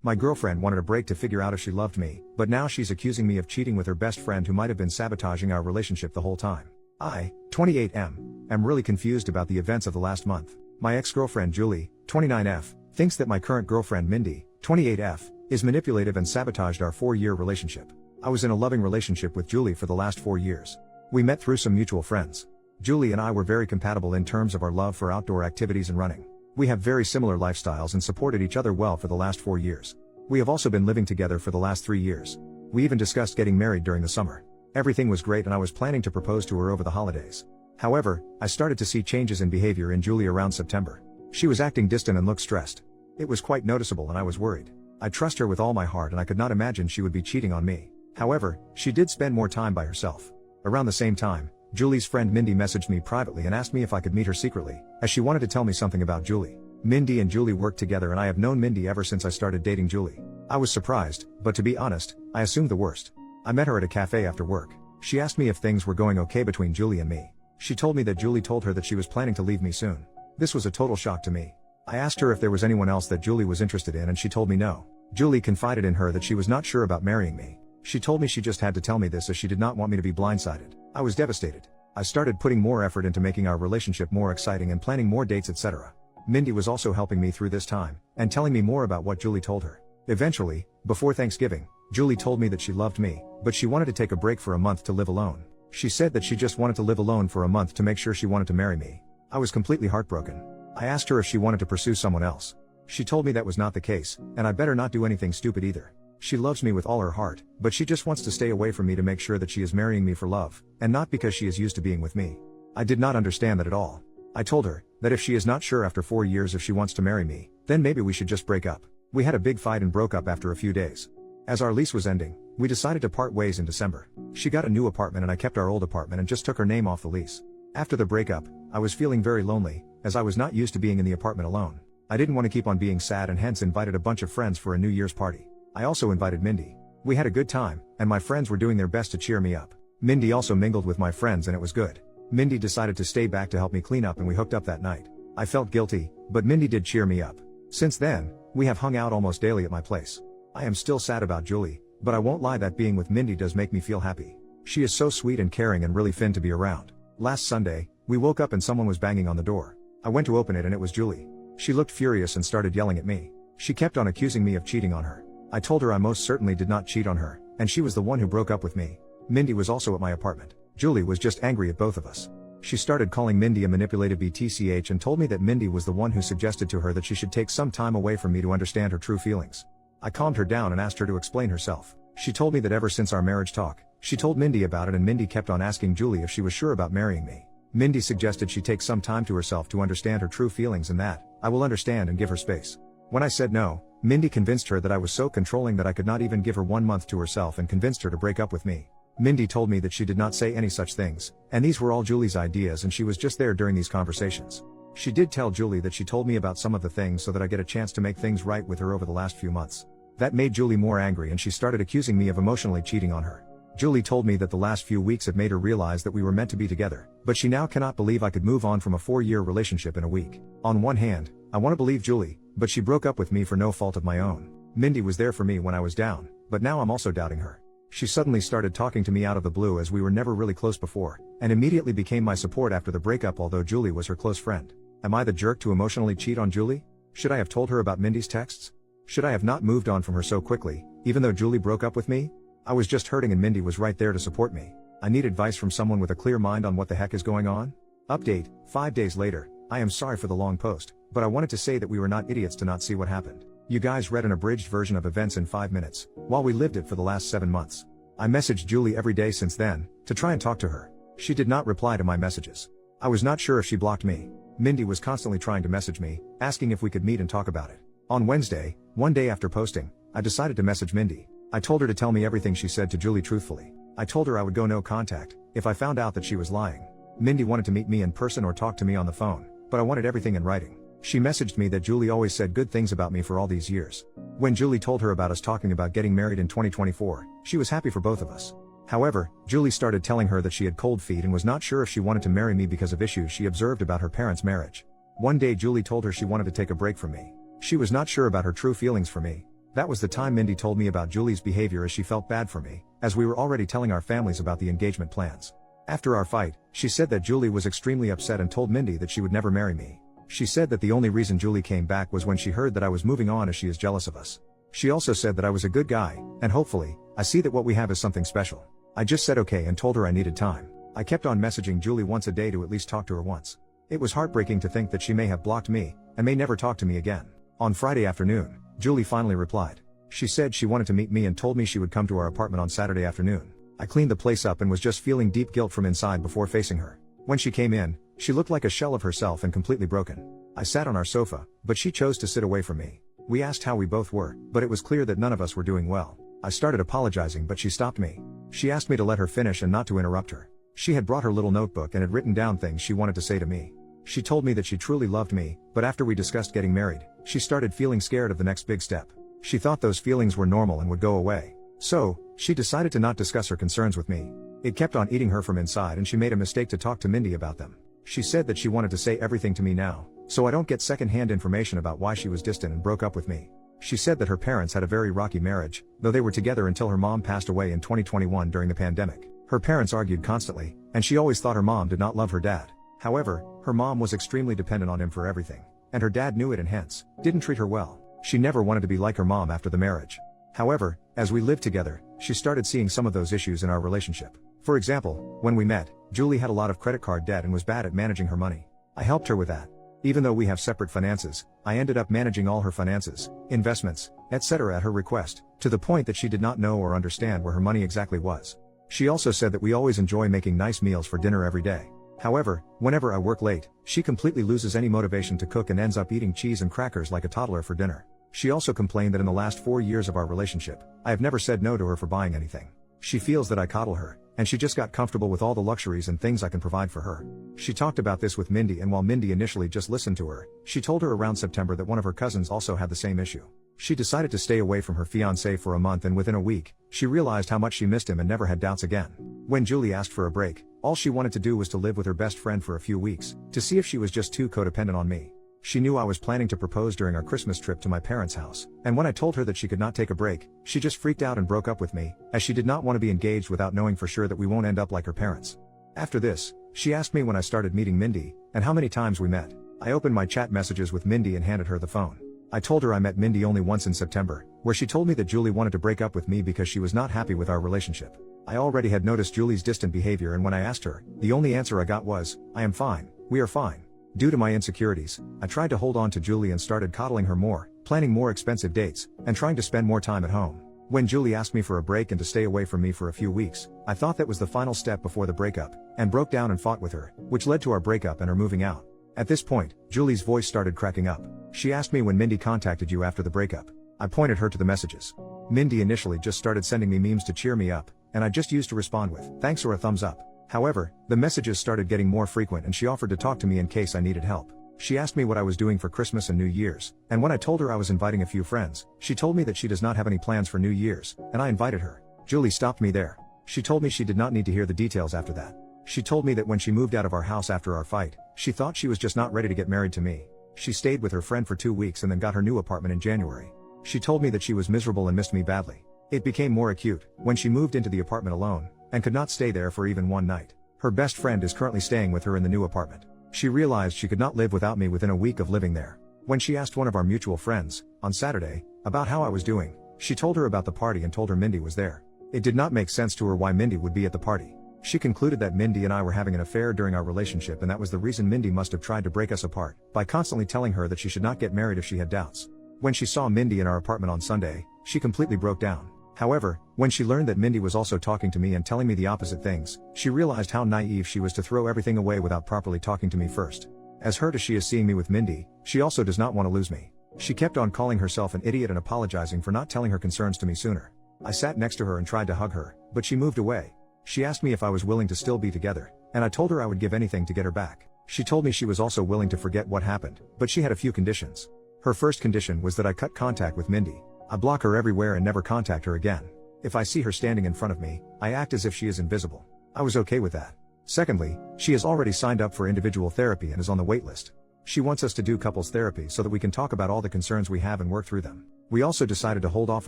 My girlfriend wanted a break to figure out if she loved me, but now she's accusing me of cheating with her best friend who might have been sabotaging our relationship the whole time. I, 28M, am really confused about the events of the last month. My ex-girlfriend Julie, 29F, thinks that my current girlfriend Mindy, 28F, is manipulative and sabotaged our 4-year relationship. I was in a loving relationship with Julie for the last 4 years. We met through some mutual friends. Julie and I were very compatible in terms of our love for outdoor activities and running. We have very similar lifestyles and supported each other well for the last 4 years. We have also been living together for the last 3 years. We even discussed getting married during the summer. Everything was great and I was planning to propose to her over the holidays. However, I started to see changes in behavior in Julie around September. She was acting distant and looked stressed. It was quite noticeable and I was worried. I trust her with all my heart and I could not imagine she would be cheating on me. However, she did spend more time by herself. Around the same time, Julie's friend Mindy messaged me privately and asked me if I could meet her secretly, as she wanted to tell me something about Julie. Mindy and Julie worked together and I have known Mindy ever since I started dating Julie. I was surprised, but to be honest, I assumed the worst. I met her at a cafe after work. She asked me if things were going okay between Julie and me. She told me that Julie told her that she was planning to leave me soon. This was a total shock to me. I asked her if there was anyone else that Julie was interested in and she told me no. Julie confided in her that she was not sure about marrying me. She told me she just had to tell me this as she did not want me to be blindsided. I was devastated. I started putting more effort into making our relationship more exciting and planning more dates, etc. Mindy was also helping me through this time, and telling me more about what Julie told her. Eventually, before Thanksgiving, Julie told me that she loved me, but she wanted to take a break for a month to live alone. She said that she just wanted to live alone for a month to make sure she wanted to marry me. I was completely heartbroken. I asked her if she wanted to pursue someone else. She told me that was not the case, and I better not do anything stupid either. She loves me with all her heart, but she just wants to stay away from me to make sure that she is marrying me for love, and not because she is used to being with me. I did not understand that at all. I told her that if she is not sure after 4 years if she wants to marry me, then maybe we should just break up. We had a big fight and broke up after a few days. As our lease was ending, we decided to part ways in December. She got a new apartment and I kept our old apartment and just took her name off the lease. After the breakup, I was feeling very lonely, as I was not used to being in the apartment alone. I didn't want to keep on being sad and hence invited a bunch of friends for a New Year's party. I also invited Mindy. We had a good time, and my friends were doing their best to cheer me up. Mindy also mingled with my friends and it was good. Mindy decided to stay back to help me clean up and we hooked up that night. I felt guilty, but Mindy did cheer me up. Since then, we have hung out almost daily at my place. I am still sad about Julie, but I won't lie that being with Mindy does make me feel happy. She is so sweet and caring and really fun to be around. Last Sunday, we woke up and someone was banging on the door. I went to open it and it was Julie. She looked furious and started yelling at me. She kept on accusing me of cheating on her. I told her I most certainly did not cheat on her, and she was the one who broke up with me. Mindy was also at my apartment. Julie was just angry at both of us. She started calling Mindy a manipulative BTCH and told me that Mindy was the one who suggested to her that she should take some time away from me to understand her true feelings. I calmed her down and asked her to explain herself. She told me that ever since our marriage talk, she told Mindy about it and Mindy kept on asking Julie if she was sure about marrying me. Mindy suggested she take some time to herself to understand her true feelings and that I will understand and give her space. When I said no, Mindy convinced her that I was so controlling that I could not even give her 1 month to herself and convinced her to break up with me. Mindy told me that she did not say any such things, and these were all Julie's ideas and she was just there during these conversations. She did tell Julie that she told me about some of the things so that I get a chance to make things right with her over the last few months. That made Julie more angry and she started accusing me of emotionally cheating on her. Julie told me that the last few weeks had made her realize that we were meant to be together, but she now cannot believe I could move on from a 4-year relationship in a week. On one hand, I want to believe Julie, but she broke up with me for no fault of my own. Mindy was there for me when I was down, but now I'm also doubting her. She suddenly started talking to me out of the blue as we were never really close before, and immediately became my support after the breakup although Julie was her close friend. Am I the jerk to emotionally cheat on Julie? Should I have told her about Mindy's texts? Should I have not moved on from her so quickly, even though Julie broke up with me? I was just hurting and Mindy was right there to support me. I need advice from someone with a clear mind on what the heck is going on. Update, 5 days later. I am sorry for the long post, but I wanted to say that we were not idiots to not see what happened. You guys read an abridged version of events in 5 minutes, while we lived it for the last 7 months. I messaged Julie every day since then, to try and talk to her. She did not reply to my messages. I was not sure if she blocked me. Mindy was constantly trying to message me, asking if we could meet and talk about it. On Wednesday, one day after posting, I decided to message Mindy. I told her to tell me everything she said to Julie truthfully. I told her I would go no contact, if I found out that she was lying. Mindy wanted to meet me in person or talk to me on the phone, but I wanted everything in writing. She messaged me that Julie always said good things about me for all these years. When Julie told her about us talking about getting married in 2024, she was happy for both of us. However, Julie started telling her that she had cold feet and was not sure if she wanted to marry me because of issues she observed about her parents' marriage. One day Julie told her she wanted to take a break from me. She was not sure about her true feelings for me. That was the time Mindy told me about Julie's behavior as she felt bad for me, as we were already telling our families about the engagement plans. After our fight, she said that Julie was extremely upset and told Mindy that she would never marry me. She said that the only reason Julie came back was when she heard that I was moving on as she is jealous of us. She also said that I was a good guy, and hopefully, I see that what we have is something special. I just said okay and told her I needed time. I kept on messaging Julie once a day to at least talk to her once. It was heartbreaking to think that she may have blocked me, and may never talk to me again. On Friday afternoon, Julie finally replied. She said she wanted to meet me and told me she would come to our apartment on Saturday afternoon. I cleaned the place up and was just feeling deep guilt from inside before facing her. When she came in, she looked like a shell of herself and completely broken. I sat on our sofa, but she chose to sit away from me. We asked how we both were, but it was clear that none of us were doing well. I started apologizing, but she stopped me. She asked me to let her finish and not to interrupt her. She had brought her little notebook and had written down things she wanted to say to me. She told me that she truly loved me, but after we discussed getting married, she started feeling scared of the next big step. She thought those feelings were normal and would go away. So, she decided to not discuss her concerns with me. It kept on eating her from inside and she made a mistake to talk to Mindy about them. She said that she wanted to say everything to me now, so I don't get second-hand information about why she was distant and broke up with me. She said that her parents had a very rocky marriage, though they were together until her mom passed away in 2021 during the pandemic. Her parents argued constantly, and she always thought her mom did not love her dad. However, her mom was extremely dependent on him for everything, and her dad knew it and hence, didn't treat her well. She never wanted to be like her mom after the marriage. However, as we lived together, she started seeing some of those issues in our relationship. For example, when we met, Julie had a lot of credit card debt and was bad at managing her money. I helped her with that. Even though we have separate finances, I ended up managing all her finances, investments, etc. at her request, to the point that she did not know or understand where her money exactly was. She also said that we always enjoy making nice meals for dinner every day. However, whenever I work late, she completely loses any motivation to cook and ends up eating cheese and crackers like a toddler for dinner. She also complained that in the last 4 years of our relationship, I have never said no to her for buying anything. She feels that I coddle her, and she just got comfortable with all the luxuries and things I can provide for her. She talked about this with Mindy, and while Mindy initially just listened to her, she told her around September that one of her cousins also had the same issue. She decided to stay away from her fiancé for a month, and within a week, she realized how much she missed him and never had doubts again. When Julie asked for a break, all she wanted to do was to live with her best friend for a few weeks, to see if she was just too codependent on me. She knew I was planning to propose during our Christmas trip to my parents' house, and when I told her that she could not take a break, she just freaked out and broke up with me, as she did not want to be engaged without knowing for sure that we won't end up like her parents. After this, she asked me when I started meeting Mindy, and how many times we met. I opened my chat messages with Mindy and handed her the phone. I told her I met Mindy only once in September, where she told me that Julie wanted to break up with me because she was not happy with our relationship. I already had noticed Julie's distant behavior, and when I asked her, the only answer I got was, "I am fine, we are fine." Due to my insecurities, I tried to hold on to Julie and started coddling her more, planning more expensive dates, and trying to spend more time at home. When Julie asked me for a break and to stay away from me for a few weeks, I thought that was the final step before the breakup, and broke down and fought with her, which led to our breakup and her moving out. At this point, Julie's voice started cracking up. She asked me when Mindy contacted you after the breakup. I pointed her to the messages. Mindy initially just started sending me memes to cheer me up, and I just used to respond with thanks or a thumbs up. However, the messages started getting more frequent and she offered to talk to me in case I needed help. She asked me what I was doing for Christmas and New Year's, and when I told her I was inviting a few friends, she told me that she does not have any plans for New Year's, and I invited her. Julie stopped me there. She told me she did not need to hear the details after that. She told me that when she moved out of our house after our fight, she thought she was just not ready to get married to me. She stayed with her friend for 2 weeks and then got her new apartment in January. She told me that she was miserable and missed me badly. It became more acute when she moved into the apartment alone, and could not stay there for even one night. Her best friend is currently staying with her in the new apartment. She realized she could not live without me within a week of living there. When she asked one of our mutual friends, on Saturday, about how I was doing, she told her about the party and told her Mindy was there. It did not make sense to her why Mindy would be at the party. She concluded that Mindy and I were having an affair during our relationship, and that was the reason Mindy must have tried to break us apart, by constantly telling her that she should not get married if she had doubts. When she saw Mindy in our apartment on Sunday, she completely broke down. However, when she learned that Mindy was also talking to me and telling me the opposite things, she realized how naive she was to throw everything away without properly talking to me first. As hurt as she is seeing me with Mindy, she also does not want to lose me. She kept on calling herself an idiot and apologizing for not telling her concerns to me sooner. I sat next to her and tried to hug her, but she moved away. She asked me if I was willing to still be together, and I told her I would give anything to get her back. She told me she was also willing to forget what happened, but she had a few conditions. Her first condition was that I cut contact with Mindy. I block her everywhere and never contact her again. If I see her standing in front of me, I act as if she is invisible. I was okay with that. Secondly, she has already signed up for individual therapy and is on the wait list. She wants us to do couples therapy so that we can talk about all the concerns we have and work through them. We also decided to hold off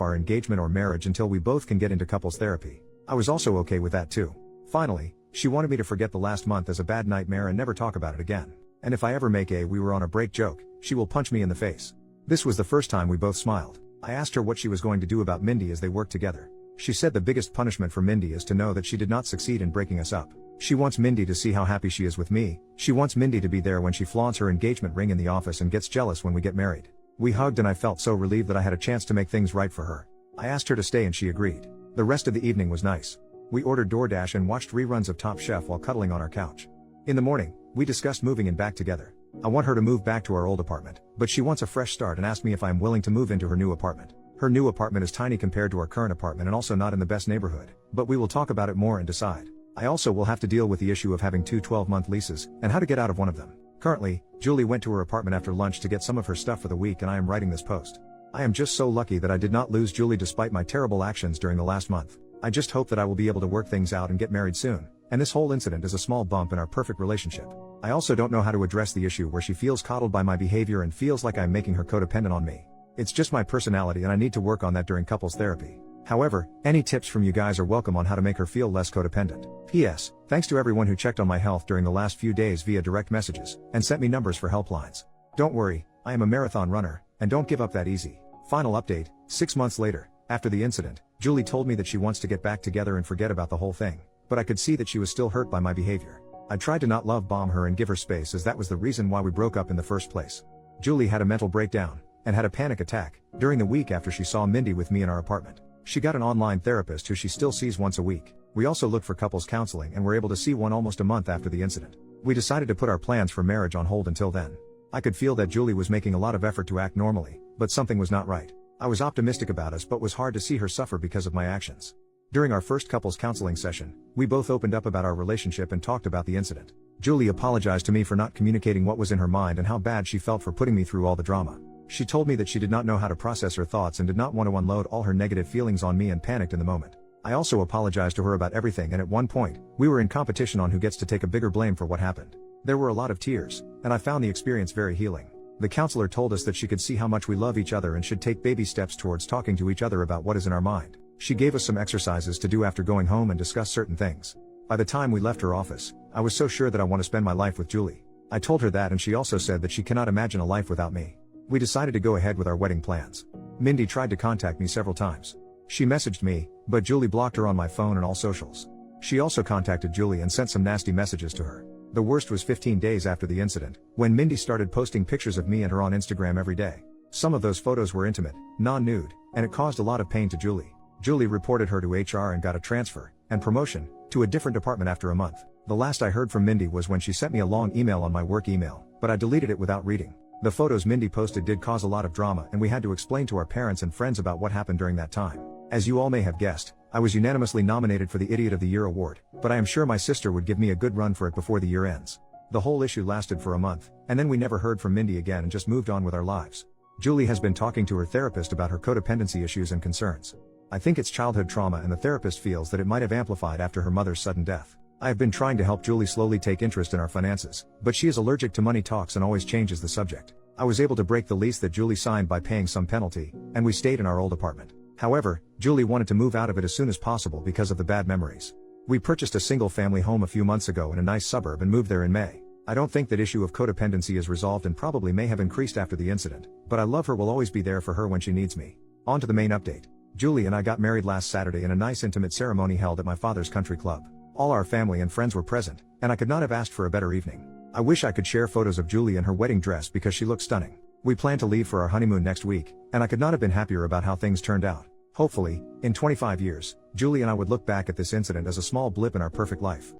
our engagement or marriage until we both can get into couples therapy. I was also okay with that too. Finally, she wanted me to forget the last month as a bad nightmare and never talk about it again. And if I ever make a "we were on a break" joke, she will punch me in the face. This was the first time we both smiled. I asked her what she was going to do about Mindy as they worked together. She said the biggest punishment for Mindy is to know that she did not succeed in breaking us up. She wants Mindy to see how happy she is with me. She wants Mindy to be there when she flaunts her engagement ring in the office and gets jealous when we get married. We hugged and I felt so relieved that I had a chance to make things right for her. I asked her to stay and she agreed. The rest of the evening was nice. We ordered DoorDash and watched reruns of Top Chef while cuddling on our couch. In the morning, we discussed moving in back together. I want her to move back to our old apartment, but she wants a fresh start and asked me if I am willing to move into her new apartment. Her new apartment is tiny compared to our current apartment and also not in the best neighborhood, but we will talk about it more and decide. I also will have to deal with the issue of having two 12-month leases, and how to get out of one of them. Currently, Julie went to her apartment after lunch to get some of her stuff for the week and I am writing this post. I am just so lucky that I did not lose Julie despite my terrible actions during the last month. I just hope that I will be able to work things out and get married soon, and this whole incident is a small bump in our perfect relationship. I also don't know how to address the issue where she feels coddled by my behavior and feels like I'm making her codependent on me. It's just my personality and I need to work on that during couples therapy. However, any tips from you guys are welcome on how to make her feel less codependent. P.S. Thanks to everyone who checked on my health during the last few days via direct messages, and sent me numbers for helplines. Don't worry, I am a marathon runner, and don't give up that easy. Final update, 6 months later, after the incident, Julie told me that she wants to get back together and forget about the whole thing, but I could see that she was still hurt by my behavior. I tried to not love bomb her and give her space as that was the reason why we broke up in the first place. Julie had a mental breakdown, and had a panic attack, during the week after she saw Mindy with me in our apartment. She got an online therapist who she still sees once a week. We also looked for couples counseling and were able to see one almost a month after the incident. We decided to put our plans for marriage on hold until then. I could feel that Julie was making a lot of effort to act normally, but something was not right. I was optimistic about us but was hard to see her suffer because of my actions. During our first couples counseling session, we both opened up about our relationship and talked about the incident. Julie apologized to me for not communicating what was in her mind and how bad she felt for putting me through all the drama. She told me that she did not know how to process her thoughts and did not want to unload all her negative feelings on me and panicked in the moment. I also apologized to her about everything and at one point, we were in competition on who gets to take a bigger blame for what happened. There were a lot of tears, and I found the experience very healing. The counselor told us that she could see how much we love each other and should take baby steps towards talking to each other about what is in our mind. She gave us some exercises to do after going home and discuss certain things. By the time we left her office, I was so sure that I want to spend my life with Julie. I told her that and she also said that she cannot imagine a life without me. We decided to go ahead with our wedding plans. Mindy tried to contact me several times. She messaged me, but Julie blocked her on my phone and all socials. She also contacted Julie and sent some nasty messages to her. The worst was 15 days after the incident, when Mindy started posting pictures of me and her on Instagram every day. Some of those photos were intimate, non-nude, and it caused a lot of pain to Julie. Julie reported her to HR and got a transfer, and promotion, to a different department after a month. The last I heard from Mindy was when she sent me a long email on my work email, but I deleted it without reading. The photos Mindy posted did cause a lot of drama and we had to explain to our parents and friends about what happened during that time. As you all may have guessed, I was unanimously nominated for the Idiot of the Year award, but I am sure my sister would give me a good run for it before the year ends. The whole issue lasted for a month, and then we never heard from Mindy again and just moved on with our lives. Julie has been talking to her therapist about her codependency issues and concerns. I think it's childhood trauma and the therapist feels that it might have amplified after her mother's sudden death. I have been trying to help Julie slowly take interest in our finances, but she is allergic to money talks and always changes the subject. I was able to break the lease that Julie signed by paying some penalty, and we stayed in our old apartment. However, Julie wanted to move out of it as soon as possible because of the bad memories. We purchased a single-family home a few months ago in a nice suburb and moved there in May. I don't think that issue of codependency is resolved and probably may have increased after the incident, but I love her, will always be there for her when she needs me. On to the main update. Julie and I got married last Saturday in a nice intimate ceremony held at my father's country club. All our family and friends were present, and I could not have asked for a better evening. I wish I could share photos of Julie in her wedding dress because she looks stunning. We plan to leave for our honeymoon next week, and I could not have been happier about how things turned out. Hopefully, in 25 years, Julie and I would look back at this incident as a small blip in our perfect life.